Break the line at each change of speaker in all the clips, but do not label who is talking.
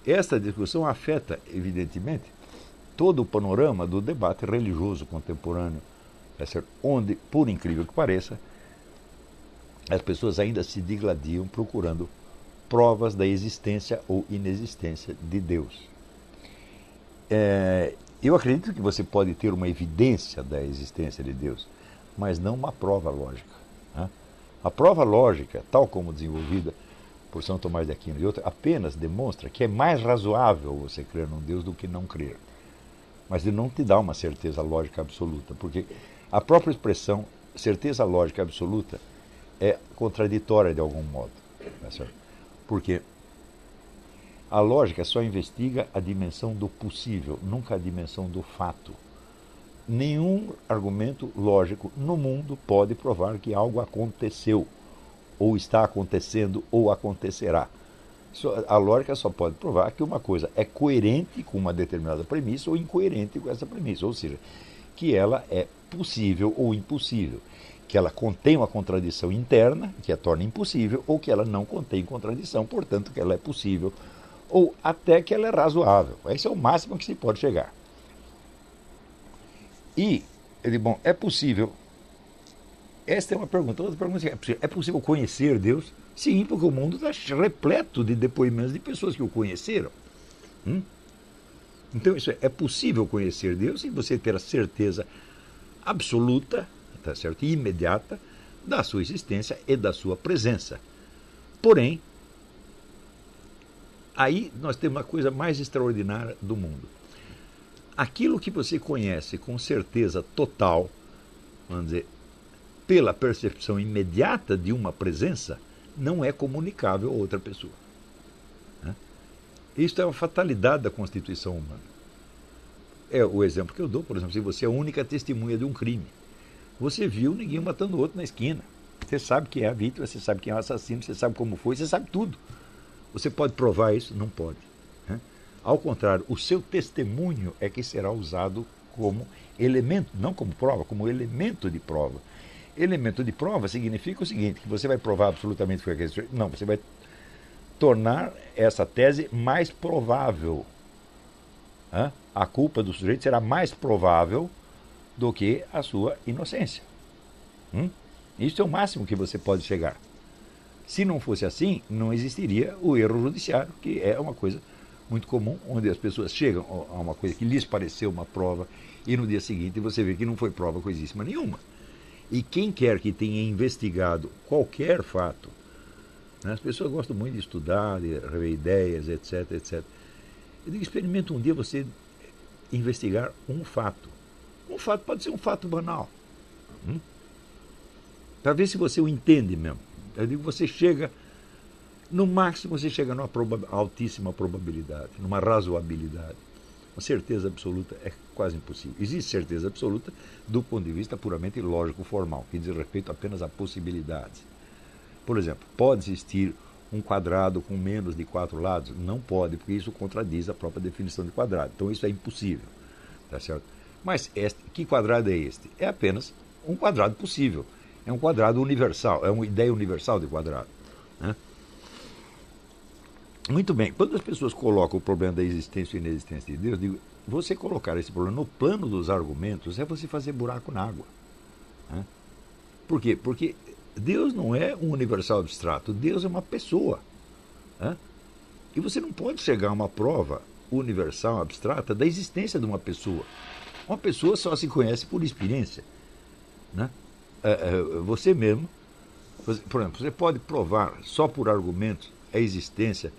esta discussão afeta, evidentemente, todo o panorama do debate religioso contemporâneo, onde, por incrível que pareça, as pessoas ainda se digladiam procurando provas da existência ou inexistência de Deus. Eu acredito que você pode ter uma evidência da existência de Deus, mas não uma prova lógica. Né? A prova lógica, tal como desenvolvida por São Tomás de Aquino e outros, apenas demonstra que é mais razoável você crer num Deus do que não crer. Mas ele não te dá uma certeza lógica absoluta, porque a própria expressão certeza lógica absoluta é contraditória de algum modo. Tá certo? Porque a lógica só investiga a dimensão do possível, nunca a dimensão do fato. Nenhum argumento lógico no mundo pode provar que algo aconteceu, ou está acontecendo, ou acontecerá. A lógica só pode provar que uma coisa é coerente com uma determinada premissa ou incoerente com essa premissa, ou seja, que ela é possível ou impossível, que ela contém uma contradição interna, que a torna impossível, ou que ela não contém contradição, portanto que ela é possível, ou até que ela é razoável. Esse é o máximo que se pode chegar. E, bom, é possível. Esta é uma pergunta. Outra pergunta é possível conhecer Deus? Sim, porque o mundo está repleto de depoimentos de pessoas que o conheceram. Então, isso é possível conhecer Deus e você ter a certeza absoluta, tá certo, e imediata da sua existência e da sua presença. Porém, aí nós temos a coisa mais extraordinária do mundo. Aquilo que você conhece com certeza total, vamos dizer, pela percepção imediata de uma presença, não é comunicável a outra pessoa. Isto é uma fatalidade da Constituição humana. É o exemplo que eu dou, por exemplo, se você é a única testemunha de um crime. Você viu ninguém matando o outro na esquina. Você sabe quem é a vítima, você sabe quem é o assassino, você sabe como foi, você sabe tudo. Você pode provar isso? Não pode. Ao contrário, o seu testemunho é que será usado como elemento, não como prova, como elemento de prova. Elemento de prova significa o seguinte, que você vai provar absolutamente que foi aquele sujeito. Não, você vai tornar essa tese mais provável. A culpa do sujeito será mais provável do que a sua inocência. Isso é o máximo que você pode chegar. Se não fosse assim, não existiria o erro judiciário, que é uma coisa muito comum, onde as pessoas chegam a uma coisa que lhes pareceu uma prova e no dia seguinte você vê que não foi prova coisíssima nenhuma. E quem quer que tenha investigado qualquer fato, as pessoas gostam muito de estudar, de rever ideias, etc, etc. Eu digo, experimenta um dia você investigar um fato. Um fato pode ser um fato banal. Para ver se você o entende mesmo. Eu digo, você chega, no máximo você chega numa altíssima probabilidade, numa razoabilidade. Uma certeza absoluta é quase impossível. Existe certeza absoluta do ponto de vista puramente lógico-formal, que diz respeito apenas a possibilidades. Por exemplo, pode existir um quadrado com menos de 4 lados? Não pode, porque isso contradiz a própria definição de quadrado. Então isso é impossível. Tá certo? Mas que quadrado é este? É apenas um quadrado possível. É um quadrado universal, é uma ideia universal de quadrado. Muito bem, quando as pessoas colocam o problema da existência e inexistência de Deus, digo, você colocar esse problema no plano dos argumentos é você fazer buraco na água. Por quê? Porque Deus não é um universal abstrato, Deus é uma pessoa. E você não pode chegar a uma prova universal abstrata da existência de uma pessoa. Uma pessoa só se conhece por experiência. Você mesmo, por exemplo, você pode provar só por argumentos a existência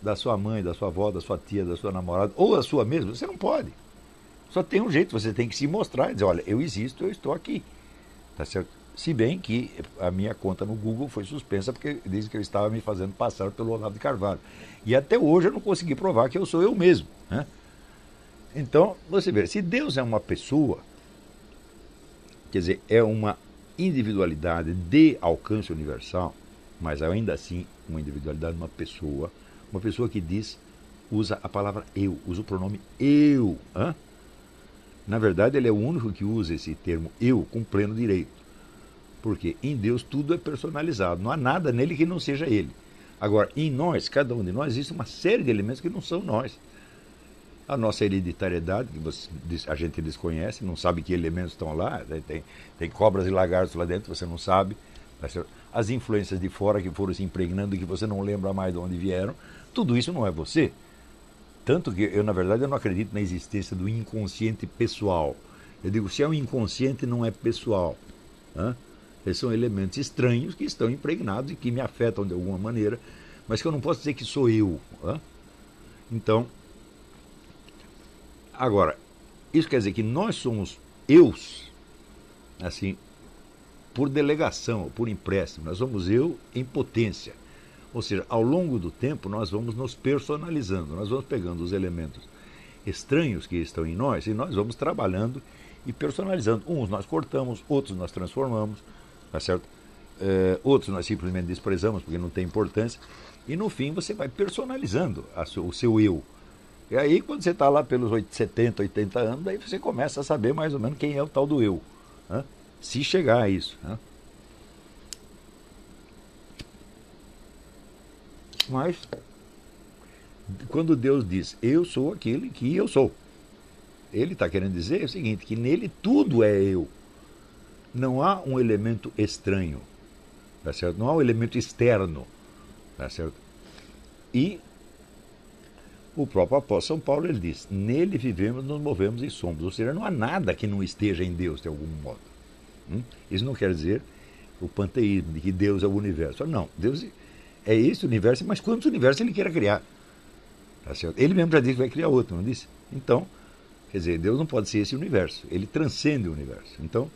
da sua mãe, da sua avó, da sua tia, da sua namorada, ou a sua mesma. Você não pode. Só tem um jeito, você tem que se mostrar e dizer, olha, eu existo, eu estou aqui. Tá certo? Se bem que a minha conta no Google foi suspensa porque dizem que eu estava me fazendo passar pelo Olavo de Carvalho. E até hoje eu não consegui provar que eu sou eu mesmo. Então, você vê, se Deus é uma pessoa, quer dizer, é uma individualidade de alcance universal, mas ainda assim uma individualidade de uma pessoa que usa a palavra eu, usa o pronome eu. Na verdade, ele é o único que usa esse termo eu com pleno direito. Porque em Deus tudo é personalizado, não há nada nele que não seja ele. Agora, em nós, cada um de nós, existe uma série de elementos que não são nós. A nossa hereditariedade, que a gente desconhece, não sabe que elementos estão lá, tem cobras e lagartos lá dentro, você não sabe. As influências de fora que foram se impregnando e que você não lembra mais de onde vieram, tudo isso não é você. Tanto que eu, na verdade, eu não acredito na existência do inconsciente pessoal. Eu digo, se é um inconsciente, não é pessoal. Esses são elementos estranhos que estão impregnados e que me afetam de alguma maneira, mas que eu não posso dizer que sou eu. Então, agora, isso quer dizer que nós somos eus, assim, por delegação, por empréstimo. Nós somos eu em potência. Ou seja, ao longo do tempo nós vamos nos personalizando, nós vamos pegando os elementos estranhos que estão em nós e nós vamos trabalhando e personalizando. Uns nós cortamos, outros nós transformamos, tá certo? Outros nós simplesmente desprezamos porque não tem importância. E no fim você vai personalizando o seu eu. E aí quando você está lá pelos 70, 80 anos, daí você começa a saber mais ou menos quem é o tal do eu. Se chegar a isso. Mas, quando Deus diz, eu sou aquele que eu sou, Ele está querendo dizer o seguinte, que nele tudo é eu. Não há um elemento estranho, tá certo? Não há um elemento externo, tá certo? E o próprio apóstolo São Paulo, ele diz, nele vivemos, nos movemos e somos. Ou seja, não há nada que não esteja em Deus, de algum modo. Isso não quer dizer o panteísmo, de que Deus é o universo. Não, Deus é esse universo, mas quantos universos ele queira criar? Tá certo? Ele mesmo já disse que vai criar outro, não disse? Então, quer dizer, Deus não pode ser esse universo, ele transcende o universo. Então,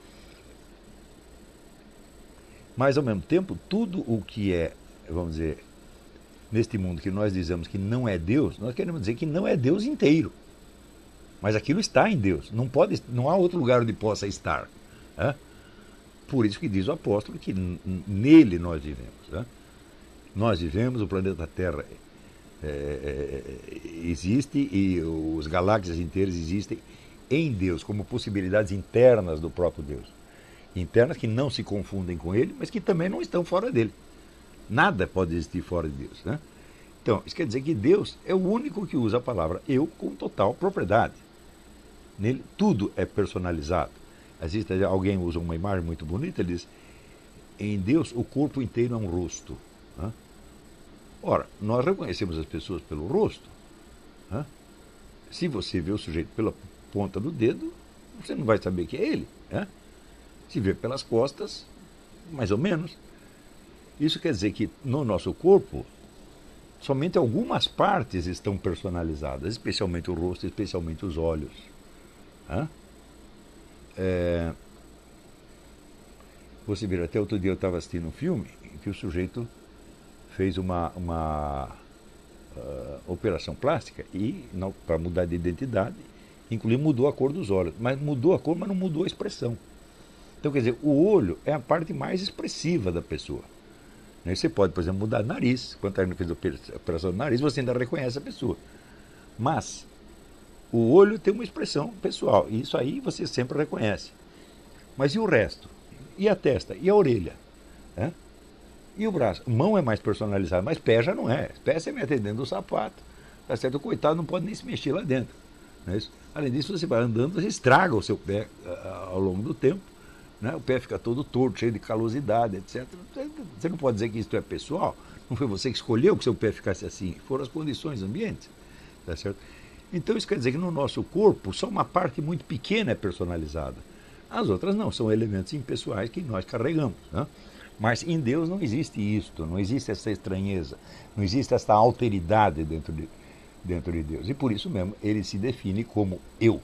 mas ao mesmo tempo, tudo o que é, vamos dizer, neste mundo que nós dizemos que não é Deus, nós queremos dizer que não é Deus inteiro. Mas aquilo está em Deus, não há outro lugar onde possa estar. Por isso que diz o apóstolo que nele nós vivemos. Nós vivemos, o planeta Terra existe e os galáxias inteiras existem em Deus, como possibilidades internas do próprio Deus. Internas que não se confundem com ele, mas que também não estão fora dele. Nada pode existir fora de Deus. Então, isso quer dizer que Deus é o único que usa a palavra eu com total propriedade. Nele tudo é personalizado. Alguém usa uma imagem muito bonita, ele diz, em Deus o corpo inteiro é um rosto. Ora, nós reconhecemos as pessoas pelo rosto. Se você vê o sujeito pela ponta do dedo, você não vai saber que é ele. Se vê pelas costas, mais ou menos. Isso quer dizer que no nosso corpo, somente algumas partes estão personalizadas, especialmente o rosto, especialmente os olhos. Você vê, até outro dia eu estava assistindo um filme em que o sujeito fez uma operação plástica e para mudar de identidade, inclusive mudou a cor dos olhos, mas mudou a cor, mas não mudou a expressão. Então, quer dizer, o olho é a parte mais expressiva da pessoa. Você pode, por exemplo, mudar o nariz. Quando a gente fez a operação do nariz, você ainda reconhece a pessoa. Mas o olho tem uma expressão pessoal, e isso aí você sempre reconhece. Mas e o resto? E a testa? E a orelha? E o braço? Mão é mais personalizada, mas pé já não é. Pé você mete dentro do sapato. Tá certo? O coitado não pode nem se mexer lá dentro. Não é isso? Além disso, você vai andando, você estraga o seu pé ao longo do tempo. O pé fica todo torto, cheio de calosidade, etc. Você não pode dizer que isso é pessoal. Não foi você que escolheu que seu pé ficasse assim. Foram as condições ambientes. Tá certo? Então isso quer dizer que no nosso corpo só uma parte muito pequena é personalizada. As outras não, são elementos impessoais que nós carregamos. Mas em Deus não existe isto, não existe essa estranheza, não existe essa alteridade dentro de Deus. E por isso mesmo ele se define como eu.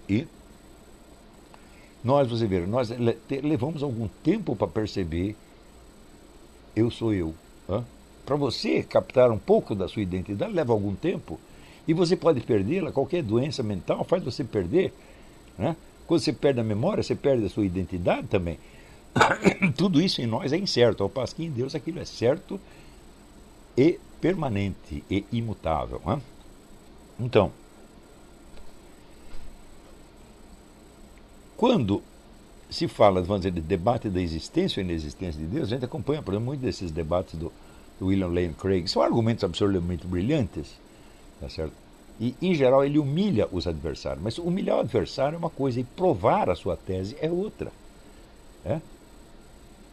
E você vê, nós levamos algum tempo para perceber eu sou eu. Para você captar um pouco da sua identidade, leva algum tempo. E você pode perdê-la, qualquer doença mental faz você perder. Quando você perde a memória, você perde a sua identidade também. Tudo isso em nós é incerto, ao passo que em Deus aquilo é certo e permanente e imutável. Então, quando se fala, vamos dizer, de debate da existência ou inexistência de Deus, a gente acompanha, por exemplo, muito desses debates do William Lane Craig, são argumentos absolutamente brilhantes, tá certo? E, em geral, ele humilha os adversários. Mas humilhar o adversário é uma coisa e provar a sua tese é outra. É?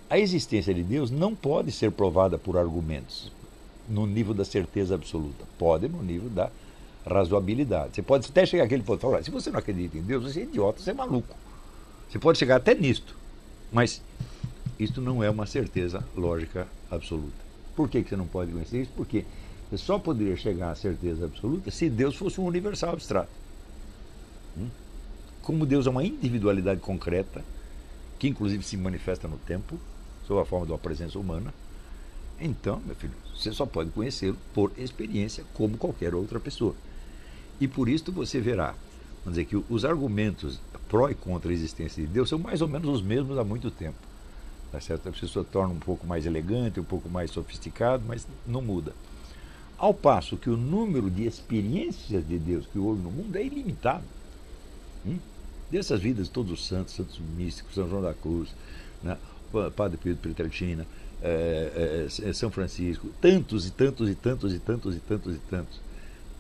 A existência de Deus não pode ser provada por argumentos no nível da certeza absoluta. Pode no nível da razoabilidade. Você pode até chegar àquele ponto e falar, se você não acredita em Deus, você é idiota, você é maluco. Você pode chegar até nisto. Mas isto não é uma certeza lógica absoluta. Por que você não pode conhecer isso? Porque você só poderia chegar à certeza absoluta se Deus fosse um universal abstrato. Como Deus é uma individualidade concreta, que inclusive se manifesta no tempo, sob a forma de uma presença humana, então, meu filho, você só pode conhecê-lo por experiência, como qualquer outra pessoa. E por isso você verá, vamos dizer que os argumentos pró e contra a existência de Deus são mais ou menos os mesmos há muito tempo. Tá certo? A pessoa torna um pouco mais elegante, um pouco mais sofisticado, mas não muda. Ao passo que o número de experiências de Deus que houve no mundo é ilimitado. Dessas vidas de todos os santos, santos místicos, São João da Cruz, né? Padre Pio de Pietrelcina, São Francisco, tantos e tantos e tantos e tantos e tantos e tantos,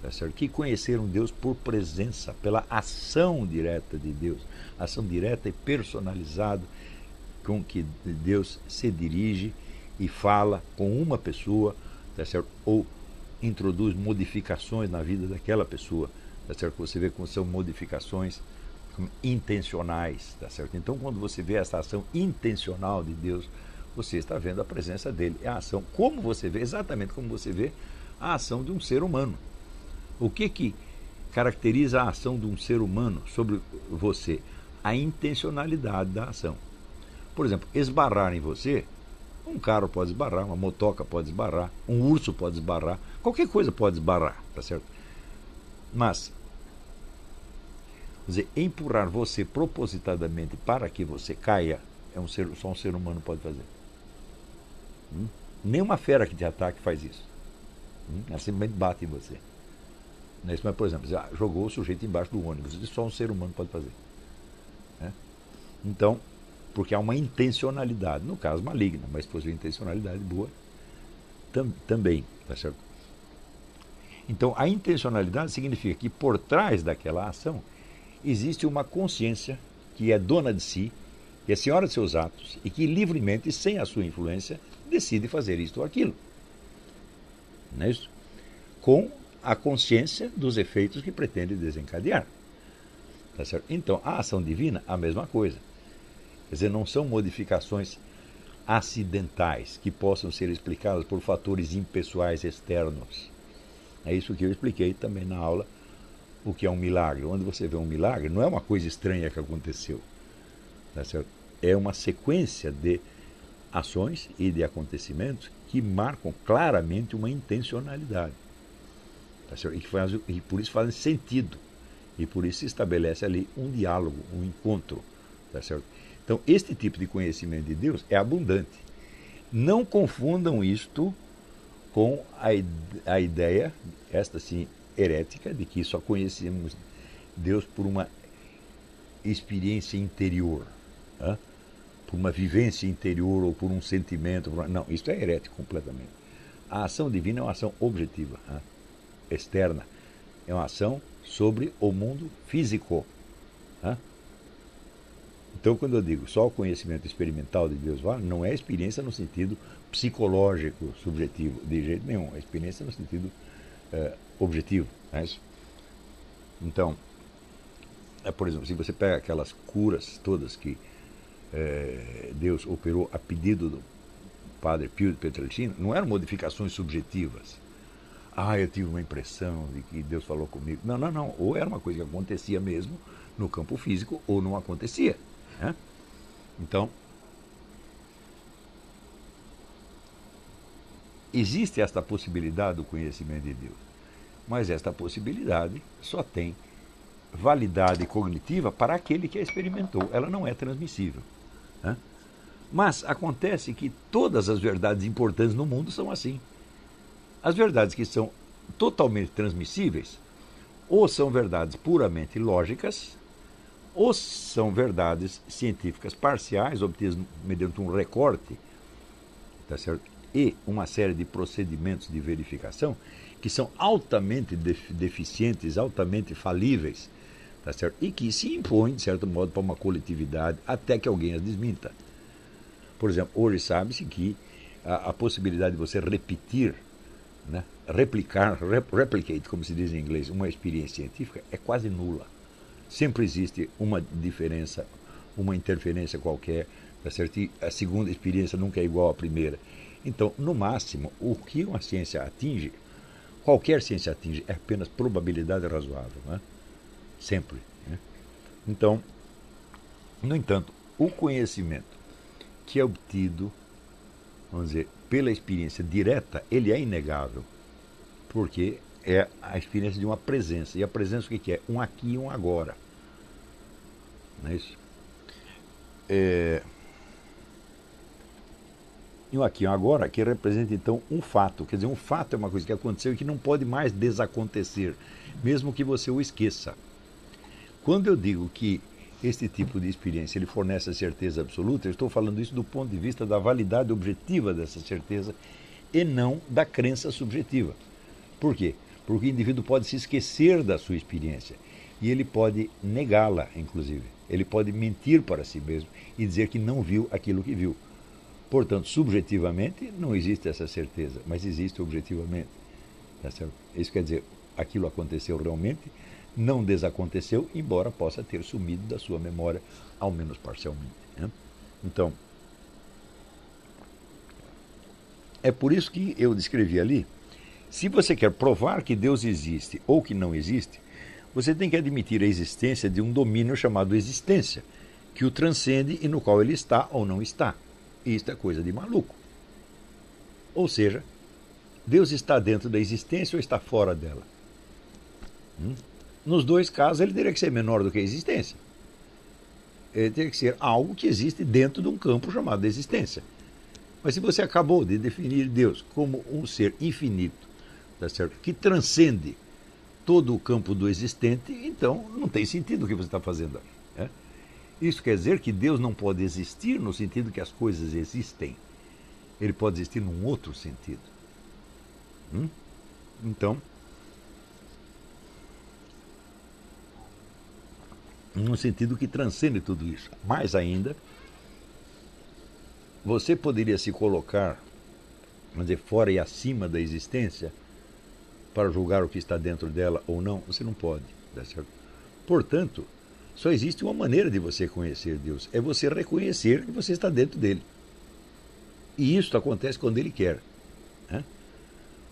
tá certo? Que conheceram Deus por presença, pela ação direta de Deus, ação direta e personalizada com que Deus se dirige e fala com uma pessoa, tá certo? Ou introduz modificações na vida daquela pessoa, tá certo? Você vê como são modificações intencionais, tá certo? Então, quando você vê essa ação intencional de Deus, você está vendo a presença dele. É a ação, como você vê, exatamente como você vê a ação de um ser humano. O que caracteriza a ação de um ser humano sobre você? A intencionalidade da ação. Por exemplo, esbarrar em você, um carro pode esbarrar, uma motoca pode esbarrar, um urso pode esbarrar, qualquer coisa pode esbarrar, tá certo? Mas, quer dizer, empurrar você propositadamente para que você caia, só um ser humano pode fazer. Nenhuma fera que te ataque faz isso. Ela simplesmente bate em você. Mas, por exemplo, você jogou o sujeito embaixo do ônibus, isso só um ser humano pode fazer. Então, porque há uma intencionalidade, no caso maligna, mas possui intencionalidade boa também, tá certo? Então, a intencionalidade significa que por trás daquela ação existe uma consciência que é dona de si, que é senhora de seus atos e que livremente, sem a sua influência, decide fazer isto ou aquilo. Não é isso? Com a consciência dos efeitos que pretende desencadear. Tá certo? Então, a ação divina, a mesma coisa. Quer dizer, não são modificações acidentais que possam ser explicadas por fatores impessoais externos. É isso que eu expliquei também na aula, o que é um milagre. Onde você vê um milagre, não é uma coisa estranha que aconteceu. Tá certo? É uma sequência de ações e de acontecimentos que marcam claramente uma intencionalidade. Tá certo? E por isso fazem sentido. E por isso se estabelece ali um diálogo, um encontro. Tá certo? Então, este tipo de conhecimento de Deus é abundante. Não confundam isto com a ideia, esta sim, herética, de que só conhecemos Deus por uma experiência interior, por uma vivência interior ou por um sentimento. Não, isso é herético completamente. A ação divina é uma ação objetiva, externa. É uma ação sobre o mundo físico. Então, quando eu digo só o conhecimento experimental de Deus vale, não é experiência no sentido psicológico, subjetivo, de jeito nenhum. É experiência no sentido objetivo. Não é isso? Então, por exemplo, se você pega aquelas curas todas que Deus operou a pedido do Padre Pio de Pietrelcina, não eram modificações subjetivas. Eu tive uma impressão de que Deus falou comigo. Não. Ou era uma coisa que acontecia mesmo no campo físico, ou não acontecia. Então, existe esta possibilidade do conhecimento de Deus, mas esta possibilidade só tem validade cognitiva para aquele que a experimentou. Ela não é transmissível. Mas acontece que todas as verdades importantes no mundo são assim. As verdades que são totalmente transmissíveis ou são verdades puramente lógicas, ou são verdades científicas parciais, obtidas mediante um recorte, tá certo? e uma série de procedimentos de verificação que são altamente deficientes, altamente falíveis, tá certo? E que se impõem, de certo modo, para uma coletividade até que alguém as desminta. Por exemplo, hoje sabe-se que a possibilidade de você repetir, né, replicar, replicate, como se diz em inglês, uma experiência científica é quase nula. Sempre existe uma diferença, uma interferência qualquer, tá certo? E a segunda experiência nunca é igual à primeira. Então, no máximo, o que uma ciência atinge, qualquer ciência atinge, é apenas probabilidade razoável, né? Sempre. Né? Então, no entanto, o conhecimento que é obtido, vamos dizer, pela experiência direta, ele é inegável, porque é a experiência de uma presença. E a presença o que é? Um aqui e um agora. Não é isso? E um aqui e um agora que representa, então, um fato. Quer dizer, um fato é uma coisa que aconteceu e que não pode mais desacontecer, mesmo que você o esqueça. Quando eu digo que este tipo de experiência ele fornece a certeza absoluta, eu estou falando isso do ponto de vista da validade objetiva dessa certeza e não da crença subjetiva. Por quê? Porque o indivíduo pode se esquecer da sua experiência e ele pode negá-la, inclusive. Ele pode mentir para si mesmo e dizer que não viu aquilo que viu. Portanto, subjetivamente não existe essa certeza, mas existe objetivamente. Tá certo? Isso quer dizer, aquilo aconteceu realmente, não desaconteceu, embora possa ter sumido da sua memória, ao menos parcialmente. Né? Então, é por isso que eu descrevi ali, se você quer provar que Deus existe ou que não existe, você tem que admitir a existência de um domínio chamado existência, que o transcende e no qual ele está ou não está. E isto é coisa de maluco. Ou seja, Deus está dentro da existência ou está fora dela? Nos dois casos, ele teria que ser menor do que a existência. Ele teria que ser algo que existe dentro de um campo chamado existência. Mas se você acabou de definir Deus como um ser infinito, tá certo? Que transcende todo o campo do existente, então não tem sentido o que você está fazendo ali. Né? Isso quer dizer que Deus não pode existir no sentido que as coisas existem. Ele pode existir num outro sentido. Então, num sentido que transcende tudo isso. Mais ainda, você poderia se colocar, vamos dizer, fora e acima da existência para julgar o que está dentro dela ou não? Você não pode. Tá certo? Portanto, só existe uma maneira de você conhecer Deus, é você reconhecer que você está dentro dele. E isso acontece quando ele quer. Né?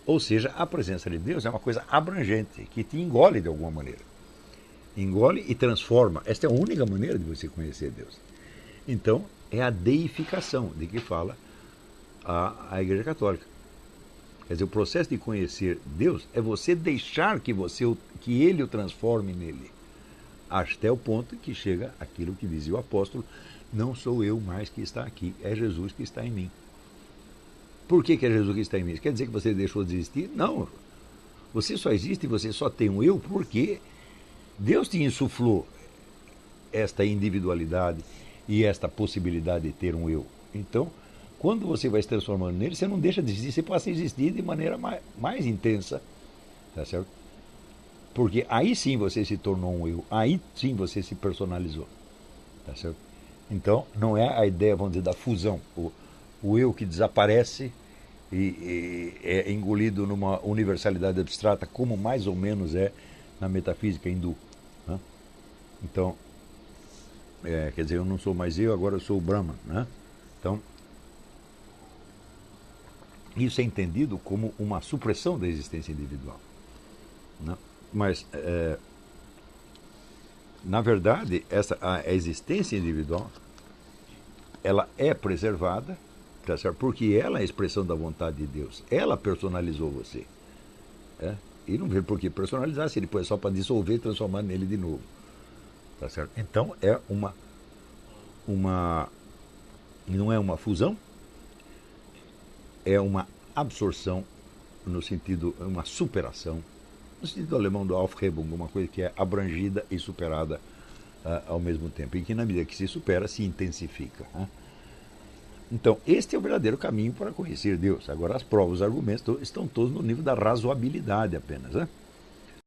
Ou seja, a presença de Deus é uma coisa abrangente, que te engole de alguma maneira. Engole e transforma. Esta é a única maneira de você conhecer Deus. Então, é a deificação de que fala a Igreja Católica. Quer dizer, o processo de conhecer Deus é você deixar que ele o transforme nele. Até o ponto que chega aquilo que dizia o apóstolo: não sou eu mais que está aqui, é Jesus que está em mim. Por que é Jesus que está em mim? Quer dizer que você deixou de existir? Não. Você só existe e você só tem um eu porque Deus te insuflou esta individualidade e esta possibilidade de ter um eu. Então, quando você vai se transformando nele, você não deixa de existir, você passa a existir de maneira mais intensa. Tá certo? Porque aí sim você se tornou um eu, aí sim você se personalizou. Tá certo? Então, não é a ideia, vamos dizer, da fusão. O eu que desaparece e é engolido numa universalidade abstrata, como mais ou menos é na metafísica hindu. Né? Então, quer dizer, eu não sou mais eu, agora eu sou o Brahman. Né? Então, isso é entendido como uma supressão da existência individual. Né? Mas, na verdade, a existência individual ela é preservada, tá certo? Porque ela é a expressão da vontade de Deus. Ela personalizou você. E não vê por que personalizar se depois é só para dissolver e transformar nele de novo. Tá certo? Então, não é uma fusão, é uma absorção, no sentido, uma superação, no sentido alemão do Aufhebung, uma coisa que é abrangida e superada ao mesmo tempo, e que na medida que se supera, se intensifica. Né? Então, este é o verdadeiro caminho para conhecer Deus. Agora, as provas, os argumentos estão todos no nível da razoabilidade apenas. Né?